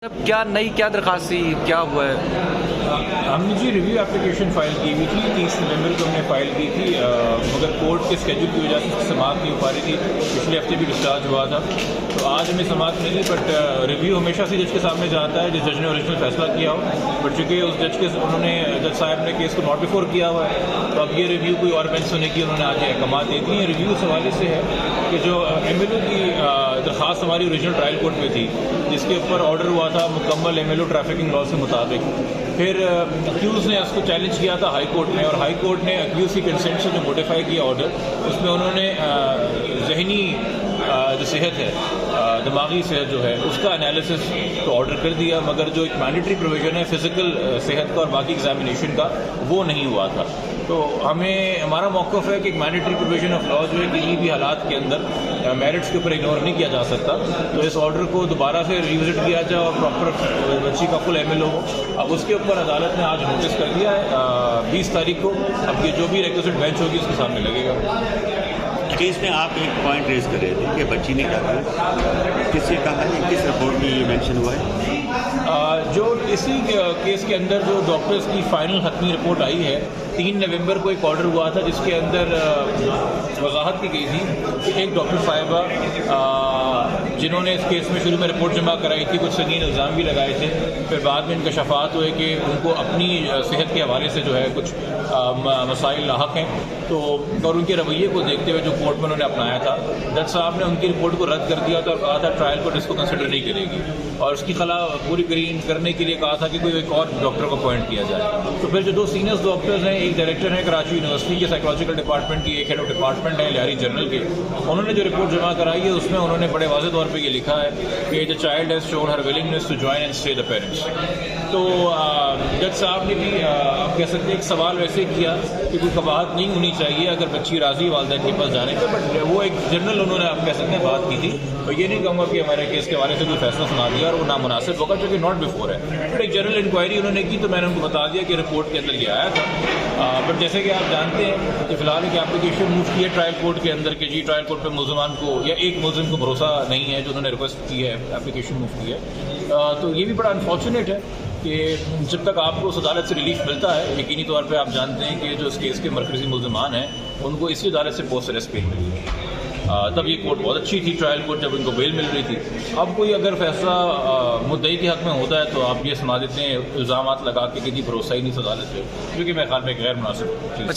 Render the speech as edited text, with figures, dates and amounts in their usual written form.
अब क्या दरखास्त थी, क्या हुआ है? हमने जी रिव्यू एप्लीकेशन फ़ाइल की हुई थी। 30 नवंबर को हमने फ़ाइल की थी, मगर कोर्ट के स्केड्यूल की वजह से उसकी समाअत नहीं हो पा रही थी। पिछले हफ्ते भी डिस्चार्ज हुआ था, तो आज हमें समाअत मिली। बट रिव्यू हमेशा से जज के सामने जाता है, जिस जज ने ओरिजिनल फैसला किया हो। बट चूँकि उस जज साहब ने केस को नॉट बिफोर किया हुआ है, तो अब ये रिव्यू कोई और बेंच होने की उन्होंने आज अहकाम दे दी है। रिव्यू इस हवाले से है कि जो MLO की दरख्वास्त हमारी ओरिजिनल ट्रायल कोर्ट में थी, जिसके ऊपर ऑर्डर हुआ था मुकम्मल MLO ट्रैफिकिंग लॉ के मुताबिक, फिर अक्यूज़ ने उसको चैलेंज किया था हाई कोर्ट में, और हाई कोर्ट ने अक्यूज़ की कंसेंट से जो मोडिफाई किया ऑर्डर, उसमें उन्होंने जहनी जो सेहत है, दिमागी सेहत जो है, उसका एनालिसिस तो ऑर्डर कर दिया, मगर जो एक मैंडेटरी प्रोविजन है फिजिकल सेहत का और बाकी एग्जामिनेशन का, वो नहीं हुआ था। तो हमारा मौक़िफ़ है कि एक मैंडेटरी प्रोविजन ऑफ लॉ जो है किसी भी हालात के अंदर मेरिट्स के ऊपर इग्नोर नहीं किया जा सकता। तो इस ऑर्डर को दोबारा से रिविजिट किया जाए और प्रॉपर बच्ची का फुल MLO हो। अब उसके ऊपर अदालत ने आज नोटिस कर दिया है 20 तारीख को। अब ये जो भी रिक्विजिट बेंच होगी उसके सामने लगेगा। केस में आप एक पॉइंट रेज कर रहे थे कि बच्ची ने क्या किया, किससे कहा है, किस रिपोर्ट में ये मेंशन हुआ है? जो इसी केस के अंदर जो डॉक्टर्स की फाइनल हतमी रिपोर्ट आई है, 3 नवंबर को एक ऑर्डर हुआ था जिसके अंदर वजाहत की गई थी कि एक डॉक्टर साहिबा जिन्होंने इस केस में शुरू में रिपोर्ट जमा कराई थी, कुछ संगीन इल्ज़ाम भी लगाए थे, फिर बाद में इंकशाफात हुए कि उनको अपनी सेहत के हवाले से जो है कुछ मसाइल लाहक हैं, तो और उनके रवैये को देखते हुए जो कोर्ट में उन्होंने अपनाया था, जज साहब ने उनकी रिपोर्ट को रद्द कर दिया था और कहा था ट्रायल कोर्ट इसको कंसिडर नहीं करेगी, और उसकी खला पूरी करने के लिए कहा था कि कोई एक और डॉक्टर को अपॉइंट किया जाए। तो फिर जो 2 सीनियर डॉक्टर्स हैं, एक डायरेक्टर है कराची यूनिवर्सिटी के साइकोलॉजिकल डिपार्टमेंट की, एक हेड ऑफ डिपार्टमेंट है लिहारी जनरल के, उन्होंने जो रिपोर्ट जमा कराई है उसमें उन्होंने बड़े वाज़ेह तौर पर ये लिखा है कि the child has shown her willingness to join and stay the parents. तो जज साहब ने भी आप कह सकते हैं एक सवाल वैसे किया कि कोई कबाहत नहीं होनी चाहिए अगर बच्ची राज़ी वालिदैन के पास जाने पर, बट वो एक जनरल उन्होंने आप कह सकते हैं बात की थी। तो ये नहीं कहूँगा कि हमारे केस के हवाले से कोई फैसला सुना दिया और वो नामुनासिब होगा, जो कि नॉट बिफोर है। बट एक जनरल इंक्वायरी उन्होंने की, तो मैंने उनको बता दिया कि रिपोर्ट के अंदर ये आया था। बट जैसे कि आप जानते हैं कि फ़िलहाल एक एप्लीकेशन मूव की है ट्रायल कोर्ट के अंदर के जी ट्रायल कोर्ट पर मुलजमान को या एक मुलजिम को भरोसा नहीं है, जो उन्होंने रिक्वेस्ट की है, एप्लीकेशन मूव की है। तो ये भी बड़ा अनफॉर्चुनेट है कि जब तक आपको उस अदालत से रिलीफ मिलता है, यकीनी तौर पे आप जानते हैं कि जो इस केस के मरकज़ी मुल्ज़मान हैं उनको इसी अदालत से पोस्ट अरेस्ट पे मिली है। तब ये कोर्ट बहुत अच्छी थी, ट्रायल कोर्ट, जब उनको बेल मिल रही थी। अब कोई अगर फैसला मुद्दई के हक़ में होता है तो आप ये सुना देते हैं इल्ज़ामात लगा के कि जी भरोसा ही नहीं इस अदालत पे, जो कि मेरे ख्याल में गैर मुनासिब चीज़।